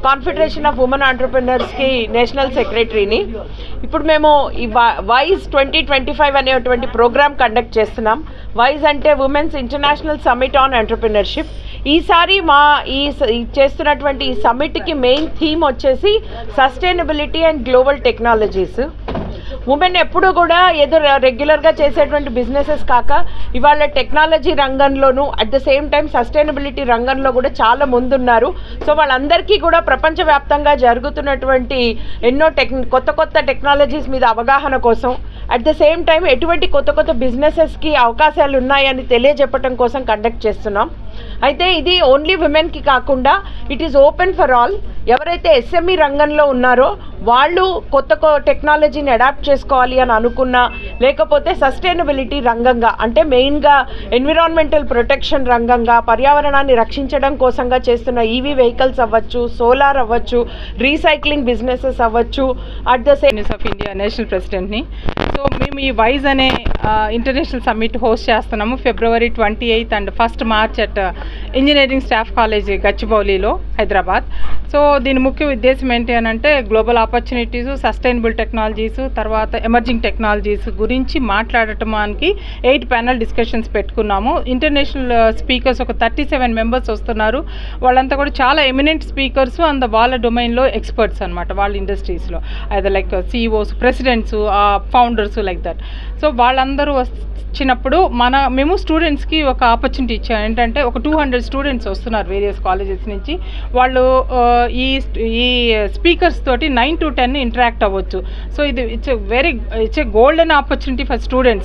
Confederation of women ఆంటర్‌ప్రెన్యూర్స్‌కి national సెక్రటరీని. ఇప్పుడు మేము ఈ వైజ్ 2025 అనేటువంటి ప్రోగ్రామ్ కండక్ట్ చేస్తున్నాం. వైజ్ అంటే women's international summit on entrepreneurship. ఈసారి చేస్తున్నటువంటి ఈ సమ్మిట్కి మెయిన్ థీమ్ వచ్చేసి sustainability and global technologies. Women ఎప్పుడు కూడా ఏదో రెగ్యులర్గా చేసేటువంటి బిజినెసెస్ కాక ఇవాళ టెక్నాలజీ రంగంలోనూ at the same time sustainability రంగంలో కూడా చాలా ముందున్నారు. సో వాళ్ళందరికీ కూడా ప్రపంచవ్యాప్తంగా జరుగుతున్నటువంటి ఎన్నో కొత్త టెక్నాలజీస్ మీద అవగాహన కోసం, అట్ ద సేమ్ టైం ఎటువంటి కొత్త బిజినెసెస్కి అవకాశాలు ఉన్నాయని తెలియజెప్పడం కోసం కండక్ట్ చేస్తున్నాం. అయితే ఇది ఓన్లీ విమెన్కి కాకుండా it is open for all. ఎవరైతే ఎస్ఎంఈ రంగంలో ఉన్నారో వాళ్ళు కొత్త టెక్నాలజీని అడాప్ట్ చేసుకోవాలి అని అనుకున్నా, లేకపోతే సస్టైనబిలిటీ రంగంగా అంటే మెయిన్గా ఎన్విరాన్మెంటల్ ప్రొటెక్షన్ రంగంగా పర్యావరణాన్ని రక్షించడం కోసంగా చేస్తున్న ఈవీ వెహికల్స్ అవ్వచ్చు, సోలార్ అవ్వచ్చు, రీసైక్లింగ్ బిజినెసెస్ అవ్వచ్చు. At the same of India national ప్రెసిడెంట్ని. సో మేము ఈ వైజ్ అనే ఇంటర్నేషనల్ సమ్మిట్ హోస్ట్ చేస్తున్నాము February 28 and 1 March at engineering staff college గచ్చిబౌలిలో, హైదరాబాద్. సో దీని ముఖ్య ఉద్దేశం ఏంటి అని అంటే గ్లోబల్ ఆపర్చునిటీస్, సస్టైనబుల్ టెక్నాలజీస్, తర్వాత ఎమర్జింగ్ టెక్నాలజీస్ గురించి మాట్లాడటానికి 8 ప్యానల్ డిస్కషన్స్ పెట్టుకున్నాము. ఇంటర్నేషనల్ స్పీకర్స్ ఒక 37 మెంబర్స్ వస్తున్నారు. వాళ్ళంతా కూడా చాలా ఎమినెంట్ స్పీకర్స్ అండ్ వాళ్ళ డొమైన్లో ఎక్స్పర్ట్స్ అనమాట, వాళ్ళ ఇండస్ట్రీస్లో. అది like CEOs, presidents, founders like that. So వాళ్ళందరూ వచ్చినప్పుడు మేము స్టూడెంట్స్కి ఒక ఆపర్చునిటీ ఇచ్చాం. ఏంటంటే ఒక 200 స్టూడెంట్స్ వస్తున్నారు వేరియస్ కాలేజెస్ నుంచి. వాళ్ళు ఈ స్పీకర్స్ తోటి 9 to 10 ఇంటరాక్ట్ అవ్వచ్చు. సో ఇది it's a golden opportunity for students.